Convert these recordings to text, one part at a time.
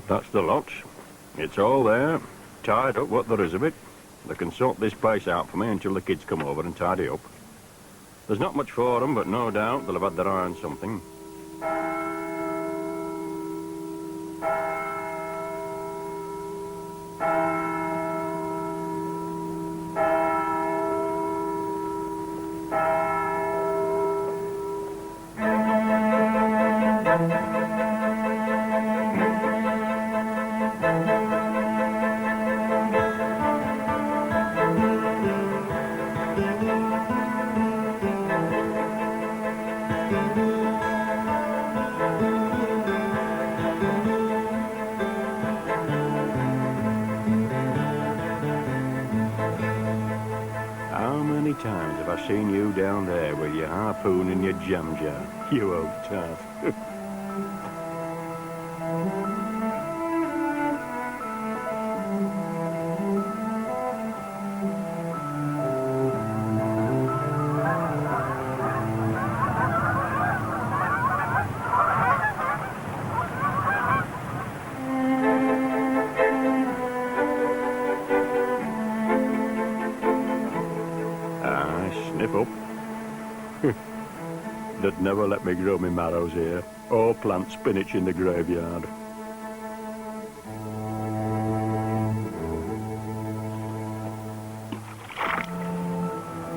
That's the lot. It's all there, tied up what there is of it. They can sort this place out for me until the kids come over and tidy up. There's not much for them, but no doubt they'll have had their eye on something. How many times have I seen you down there with your harpoon and your jam jar, you old tart? Sniff up. They'd never let me grow me marrows here, or plant spinach in the graveyard.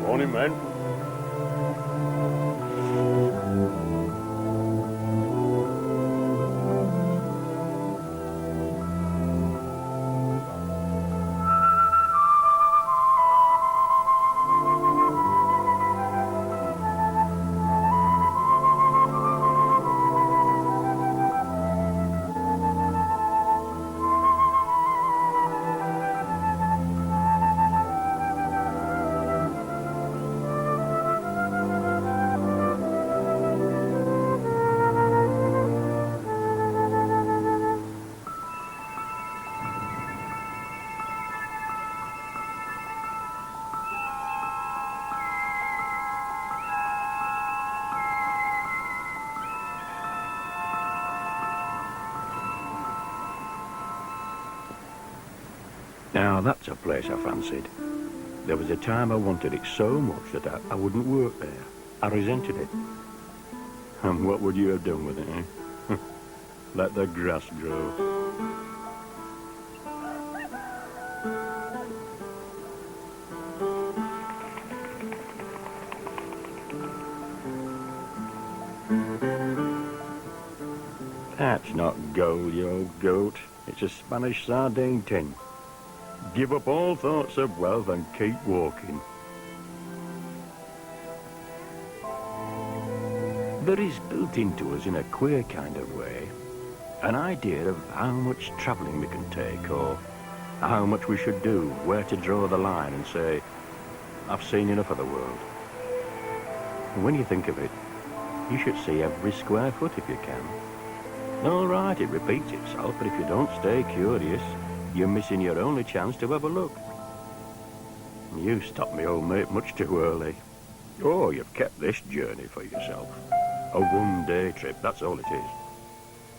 Morning, men. Now, that's a place I fancied. There was a time I wanted it so much that I wouldn't work there. I resented it. And what would you have done with it, eh? Let the grass grow. That's not gold, you old goat. It's a Spanish sardine tin. Give up all thoughts of wealth and keep walking. There is built into us in a queer kind of way an idea of how much travelling we can take, or how much we should do, where to draw the line and say, I've seen enough of the world. And when you think of it, you should see every square foot if you can. All right, it repeats itself, but if you don't stay curious, you're missing your only chance to have a look. You stopped me, old mate, much too early. Oh, you've kept this journey for yourself. A one-day trip, that's all it is.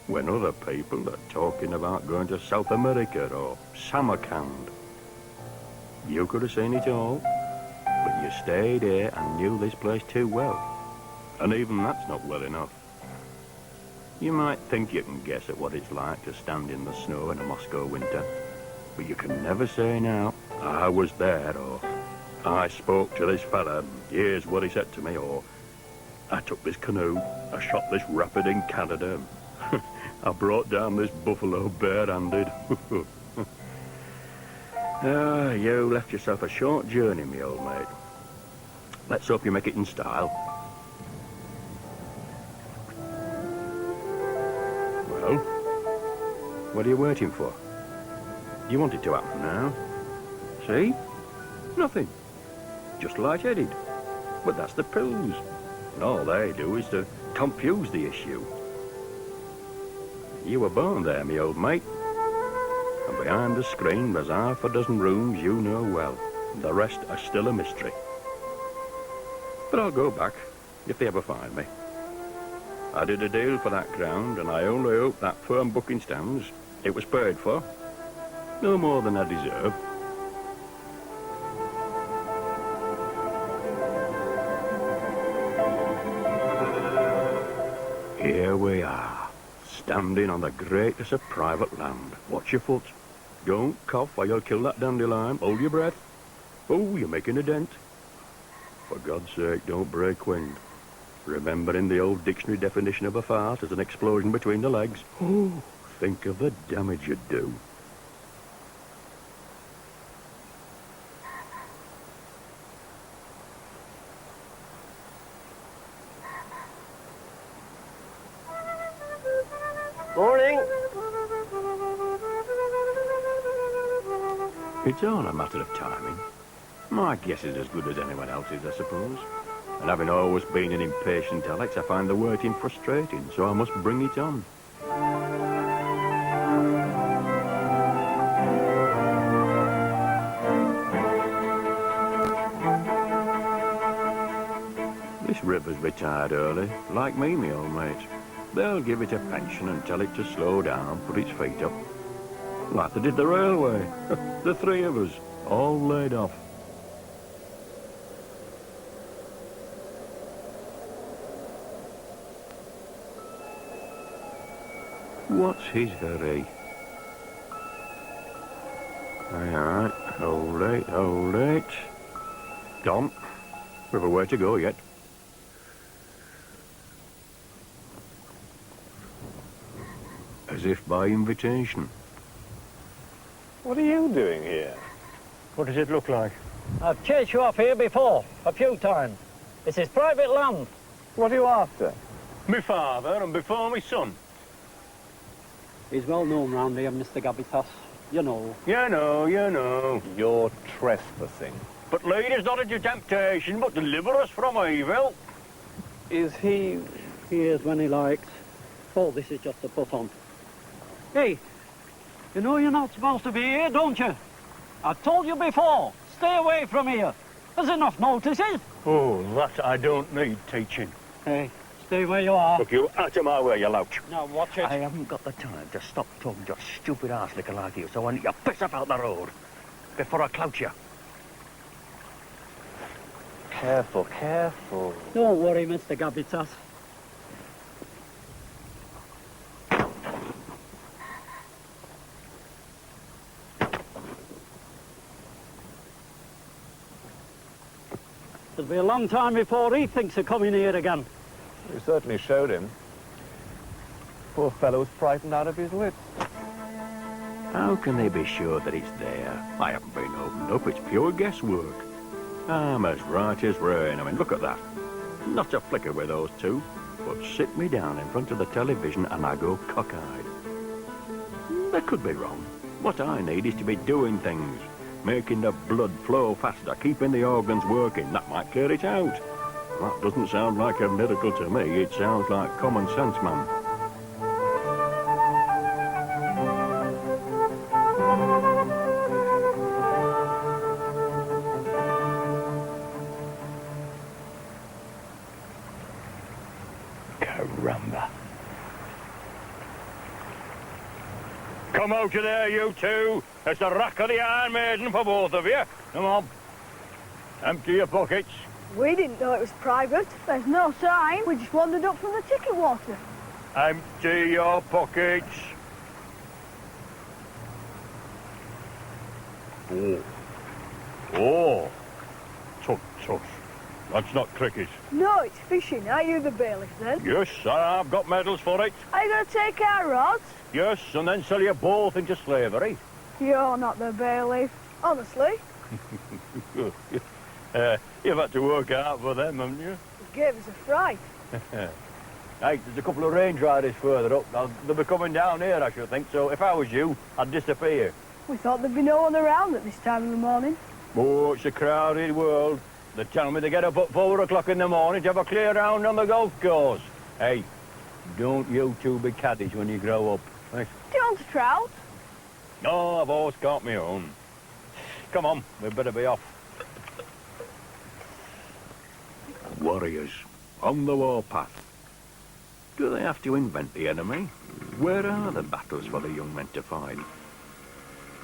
When other people are talking about going to South America or Samarkand. You could have seen it all, but you stayed here and knew this place too well. And even that's not well enough. You might think you can guess at what it's like to stand in the snow in a Moscow winter, but you can never say now, I was there, or I spoke to this fella, here's what he said to me, or I took this canoe, I shot this rapid in Canada, I brought down this buffalo bare-handed. You left yourself a short journey, me old mate. Let's hope you make it in style. Well, what are you waiting for? You want it to happen now. See? Nothing. Just light-headed. But that's the pills. And all they do is to confuse the issue. You were born there, me old mate. And behind the screen there's half a dozen rooms you know well. The rest are still a mystery. But I'll go back, if they ever find me. I did a deal for that ground, and I only hope that firm booking stands. It was paid for. No more than I deserve. Here we are, standing on the greatest of private land. Watch your foot. Don't cough or you'll kill that dandelion. Hold your breath. Oh, you're making a dent. For God's sake, don't break wind. Remembering the old dictionary definition of a fart as an explosion between the legs. Oh, think of the damage you'd do. Morning. It's all a matter of timing. My guess is as good as anyone else's, I suppose. And having always been an impatient Alex, I find the waiting frustrating, so I must bring it on. This river's retired early, like me, my old mate. They'll give it a pension and tell it to slow down, put its feet up. Like they did the railway. The three of us, all laid off. What's his hurry? All right, hold it, hold it. Tom, we've a way to go yet. As if by invitation. What are you doing here? What does it look like? I've chased you off here before, a few times. This is private land. What are you after? Me father and before me son. He's well known round here, Mr. Gabitas. You know. You know, you know. You're trespassing. But lead us not into temptation, but deliver us from evil. Is he... He is when he likes. Oh, this is just a put on. Hey, you know you're not supposed to be here, don't you? I told you before, stay away from here. There's enough notices. Oh, that I don't need teaching. Hey, stay where you are. Look, you out of my way, you louch. Now watch it. I haven't got the time to stop talking to a stupid arse licker like you, so I need you piss up out the road before I clout you. Careful, careful. Don't worry, Mr. Gabitas. It'll be a long time before he thinks of coming here again. You certainly showed him. Poor fellow was frightened out of his wits. How can they be sure that it's there? I haven't been opened up, it's pure guesswork. I'm as right as rain. I mean, look at that. Not a flicker with those two, but sit me down in front of the television and I go cockeyed. They could be wrong. What I need is to be doing things, making the blood flow faster, keeping the organs working. That might clear it out. That doesn't sound like a miracle to me. It sounds like common sense, man. Caramba. Come out of there, you two. It's the rack of the Iron Maiden for both of you. Come on. Empty your pockets. We didn't know it was private. There's no sign. We just wandered up from the ticket water. Empty your pockets. Oh. Oh. Tut, tut. That's not cricket. No, it's fishing. Are you the bailiff then? Yes, I've got medals for it. Are you going to take our rods? Yes, and then sell you both into slavery. You're not the bailiff. Honestly. You've had to work out for them, haven't you? It gave us a fright. Hey, there's a couple of range riders further up. Now, they'll be coming down here, I should think. So if I was you, I'd disappear. We thought there'd be no one around at this time of the morning. Oh, it's a crowded world. They tell me they get up at 4 o'clock in the morning to have a clear round on the golf course. Hey, don't you two be caddies when you grow up. Hey. Do you want a trout? No, I've always got my own. Come on, we'd better be off. Warriors, on the warpath. Do they have to invent the enemy? Where are the battles for the young men to fight?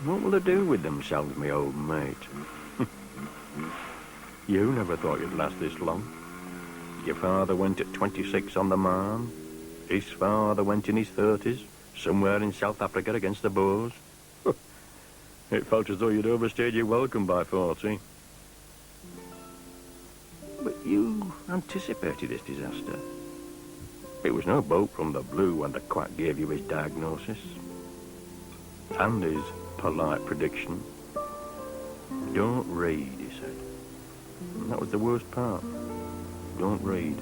What will they do with themselves, me old mate? You never thought you'd last this long. Your father went at 26 on the Marne. His father went in his 30s, somewhere in South Africa against the Boers. It felt as though you'd overstayed your welcome by 40. But you anticipated this disaster. It was no boat from the blue when the quack gave you his diagnosis. And his polite prediction. Don't read, he said. And that was the worst part. Don't read.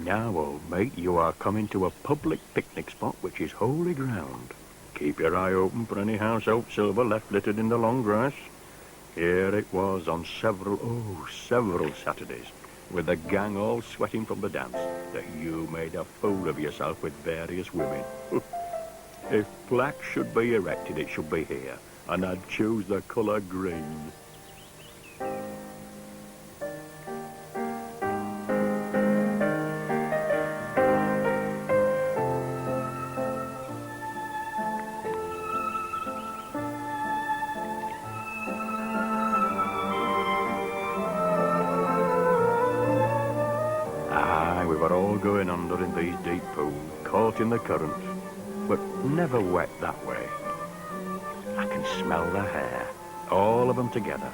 Now, old mate, you are coming to a public picnic spot which is holy ground. Keep your eye open for any household silver left littered in the long grass. Here it was on several Saturdays, with the gang all sweating from the dance, that you made a fool of yourself with various women. If black should be erected, it should be here, and I'd choose the colour green. Going under in these deep pools, caught in the current, but never wet that way. I can smell the hair, all of them together.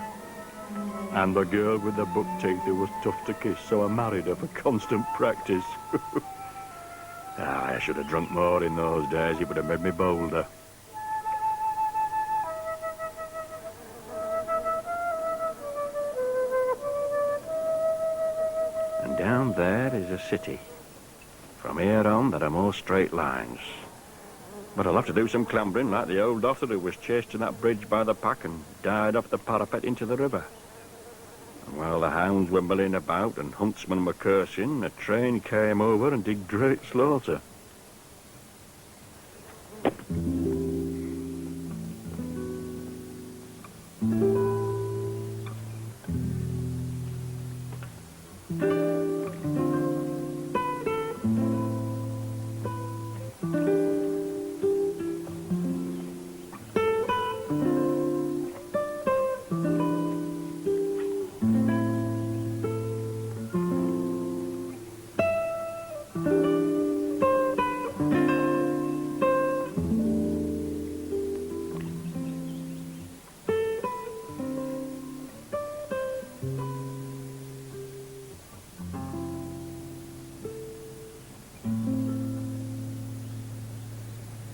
And the girl with the buck teeth who was tough to kiss, so I married her for constant practice. I should have drunk more in those days, it would have made me bolder. And down there is a city. From here on, there are more straight lines. But I'll have to do some clambering, like the old officer who was chased to that bridge by the pack and died off the parapet into the river. And while the hounds were milling about and huntsmen were cursing, a train came over and did great slaughter.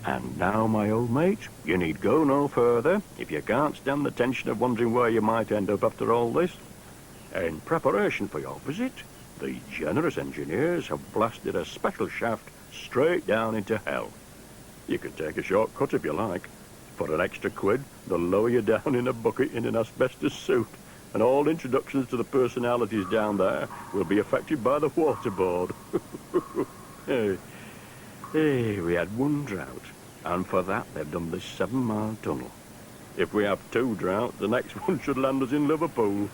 And now, my old mate, you need go no further if you can't stand the tension of wondering where you might end up after all this. In preparation for your visit, the generous engineers have blasted a special shaft straight down into hell. You can take a shortcut if you like. For an extra quid, they'll lower you down in a bucket in an asbestos suit, and all introductions to the personalities down there will be affected by the water board. Hey, we had one drought, and for that they've done this 7-mile tunnel. If we have 2 droughts, the next one should land us in Liverpool.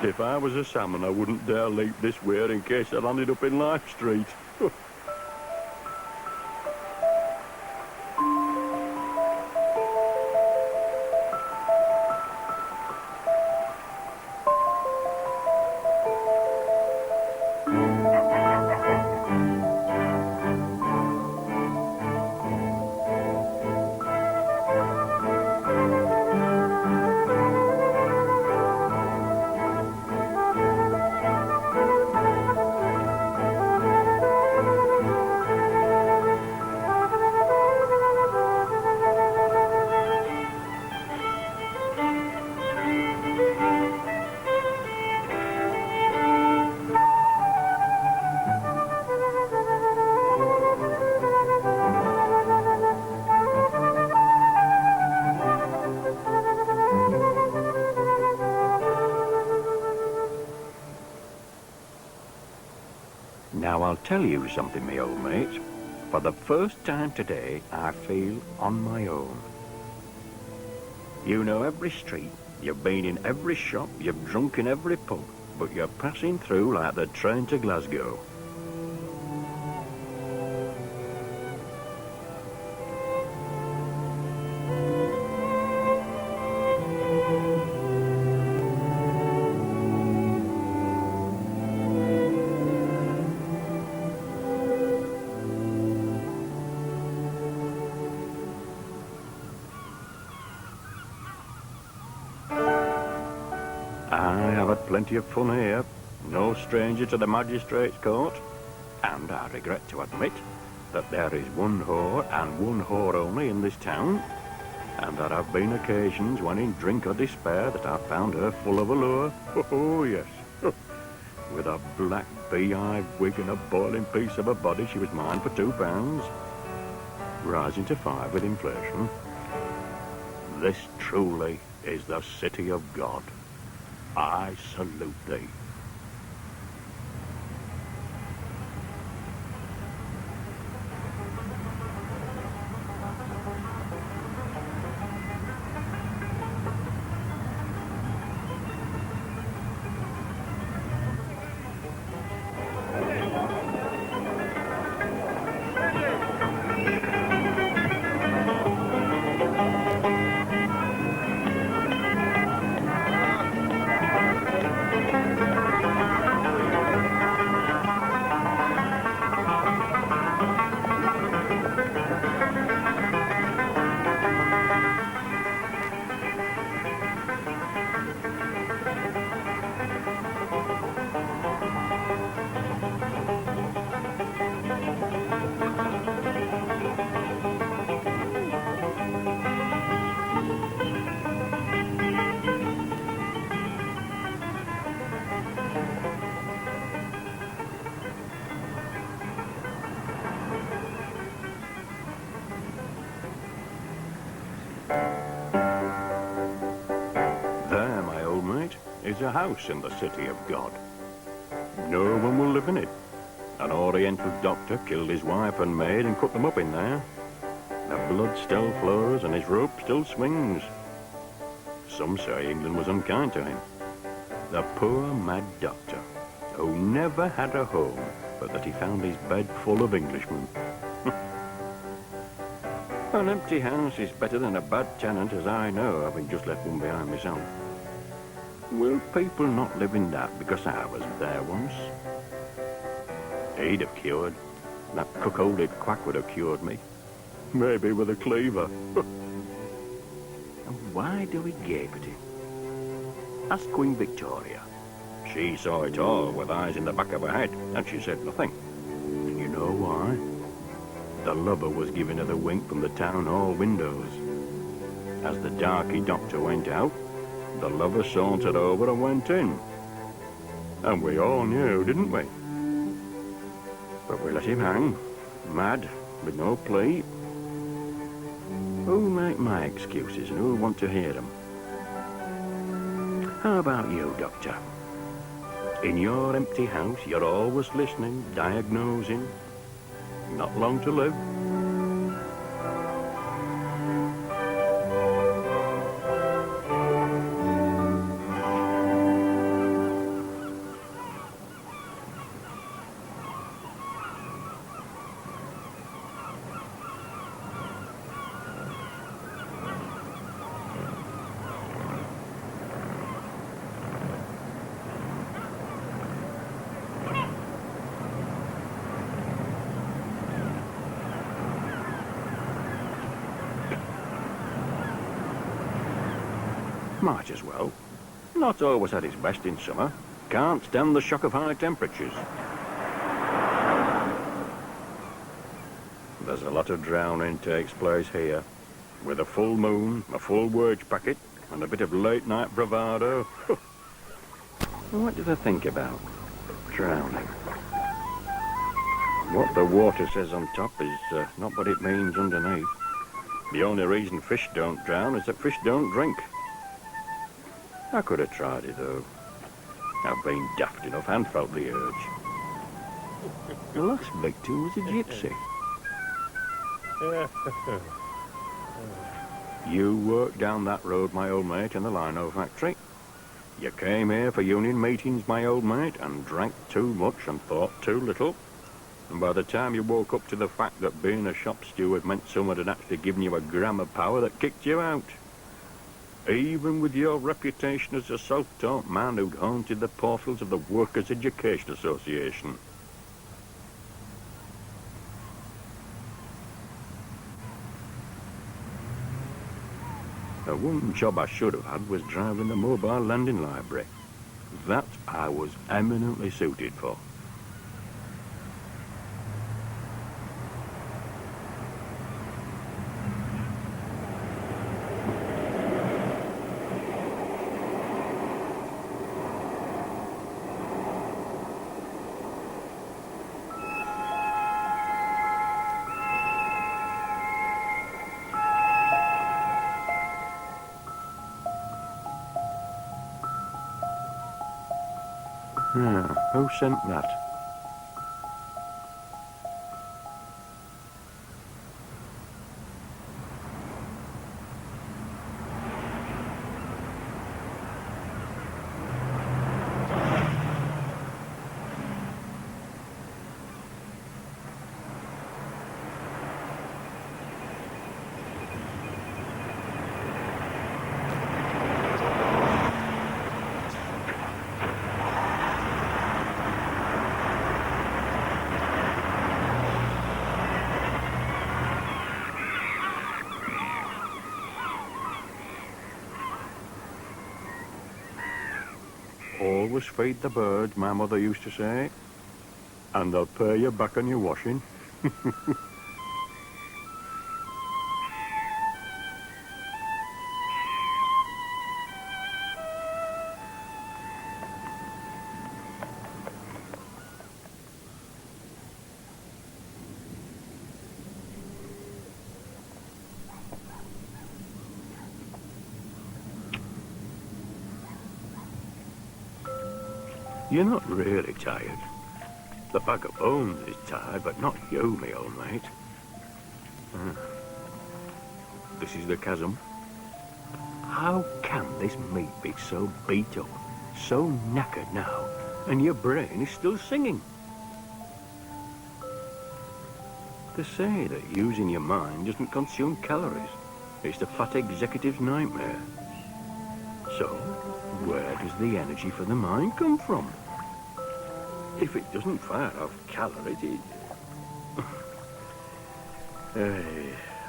If I was a salmon, I wouldn't dare leap this weir in case I landed up in Life Street. Now, I'll tell you something, me old mate. For the first time today, I feel on my own. You know every street, you've been in every shop, you've drunk in every pub, but you're passing through like the train to Glasgow. I have had plenty of fun here, no stranger to the magistrate's court, and I regret to admit that there is one whore and one whore only in this town, and there have been occasions when in drink or despair that I've found her full of allure. Oh, yes. With a black beehive wig and a boiling piece of her body, she was mine for £2, rising to 5 with inflation. This truly is the city of God. I salute thee. There, my old mate, is a house in the city of God. No one will live in it. An Oriental doctor killed his wife and maid and cut them up in there. The blood still flows and his rope still swings. Some say England was unkind to him. The poor mad doctor, who never had a home, but that he found his bed full of Englishmen. An empty house is better than a bad tenant, as I know, having just left one behind myself. Will people not live in that because I was there once? He'd have cured. That cuckolded quack would have cured me. Maybe with a cleaver. And why do we gape at him? Ask Queen Victoria. She saw it all with eyes in the back of her head, and she said nothing. And you know why? The lubber was giving her the wink from the town hall windows. As the darky doctor went out, the lover sauntered over and went in. And we all knew, didn't we? But we let him hang, mad, with no plea. Who'll make my excuses and who'll want to hear them? How about you, Doctor? In your empty house, you're always listening, diagnosing. Not long to live. Might as well. Not always at his best in summer. Can't stand the shock of high temperatures. There's a lot of drowning takes place here. With a full moon, a full wage packet, and a bit of late-night bravado. What do they think about drowning? What the water says on top is not what it means underneath. The only reason fish don't drown is that fish don't drink. I could have tried it, though. I've been daft enough and felt the urge. The last victim was a gypsy. You worked down that road, my old mate, in the lino factory. You came here for union meetings, my old mate, and drank too much and thought too little. And by the time you woke up to the fact that being a shop steward meant someone had actually given you a gram of power that kicked you out. Even with your reputation as a self-taught man who'd haunted the portals of the Workers' Education Association. The one job I should have had was driving the mobile lending library. That I was eminently suited for. Who sent that? Always feed the birds, my mother used to say, and they'll pay you back on your washing. You're not really tired. The bag of bones is tired, but not you, me old mate. This is the chasm. How can this meat be so beat up, so knackered now, and your brain is still singing? They say that using your mind doesn't consume calories. It's the fat executive's nightmare. So, where does the energy for the mind come from? If it doesn't fire off calories,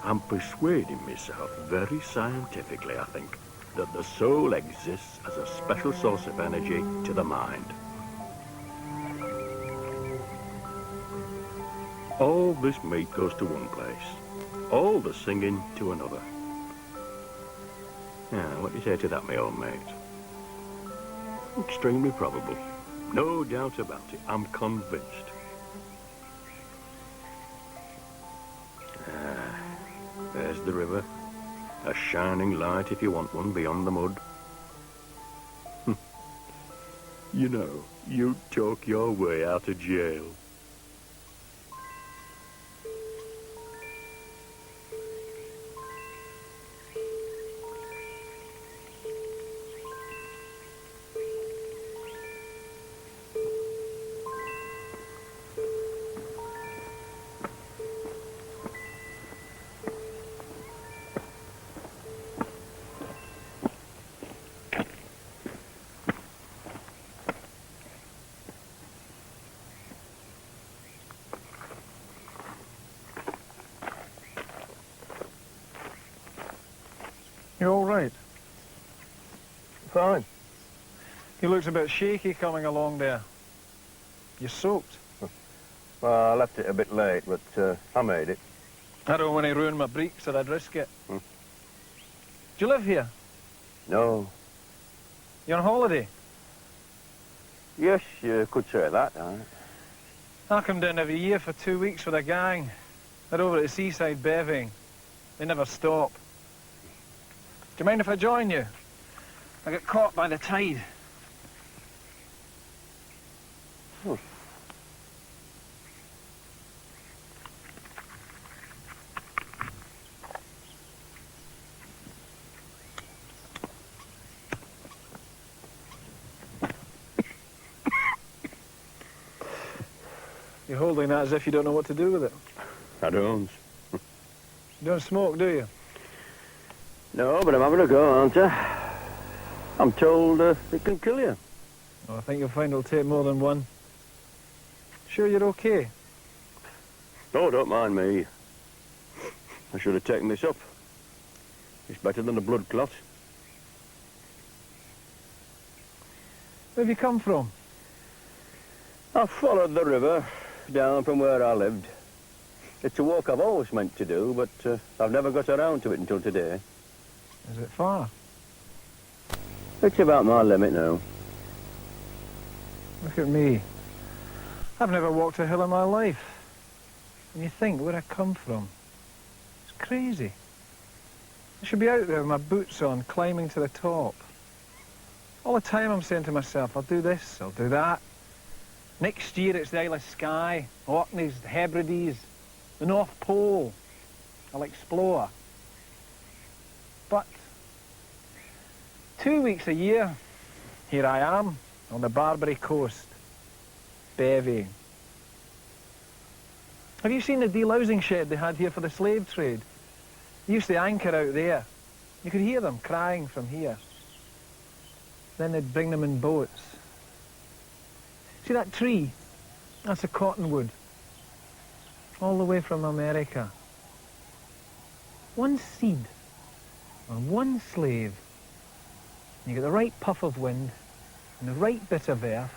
I'm persuading myself very scientifically, I think, that the soul exists as a special source of energy to the mind. All this meat goes to one place, all the singing to another. Now, what do you say to that, my old mate? Extremely probable. No doubt about it. I'm convinced. There's the river. A shining light, if you want one, beyond the mud. You know, you talk your way out of jail. You all right? Fine. You looked a bit shaky coming along there. You're soaked. Well, I left it a bit late, but I made it. I don't want to ruin my breeks, or I'd risk it. Do you live here? No. You're on holiday? Yes, you could say that, I come down every year for 2 weeks with a gang. They're over at the seaside bevying. They never stop. Do you mind if I join you? I got caught by the tide. You're holding that as if you don't know what to do with it. I don't. You don't smoke, do you? No, but I'm having a go, aren't I? I'm told it can kill you. Oh, I think you'll find it'll take more than one. Sure you're okay? Oh, don't mind me. I should have taken this up. It's better than a blood clot. Where have you come from? I followed the river down from where I lived. It's a walk I've always meant to do, but I've never got around to it until today. Is it far? It's about my limit now. Look at me. I've never walked a hill in my life. And you think where I come from. It's crazy. I should be out there with my boots on, climbing to the top. All the time I'm saying to myself, I'll do this, I'll do that. Next year it's the Isle of Skye, Orkneys, the Hebrides, the North Pole. I'll explore. But 2 weeks a year, here I am on the Barbary coast, bevying. Have you seen the delousing shed they had here for the slave trade? They used to anchor out there. You could hear them crying from here. Then they'd bring them in boats. See that tree? That's a cottonwood. All the way from America. One seed on one slave. You get the right puff of wind and the right bit of earth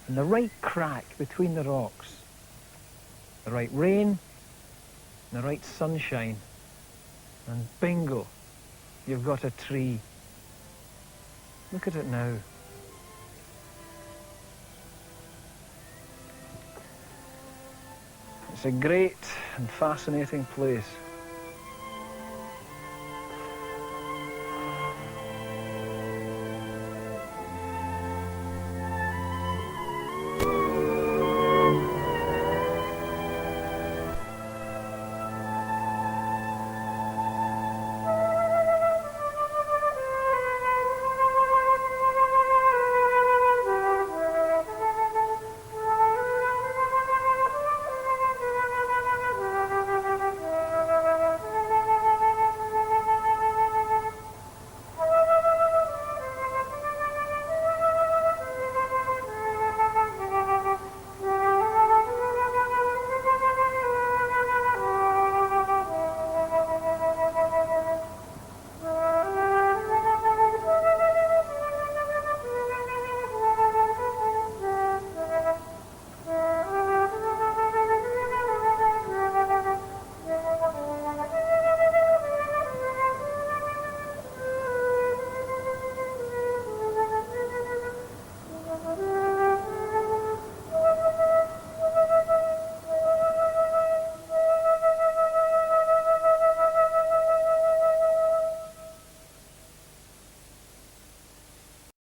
and the right crack between the rocks. The right rain and the right sunshine. And bingo, you've got a tree. Look at it now. It's a great and fascinating place.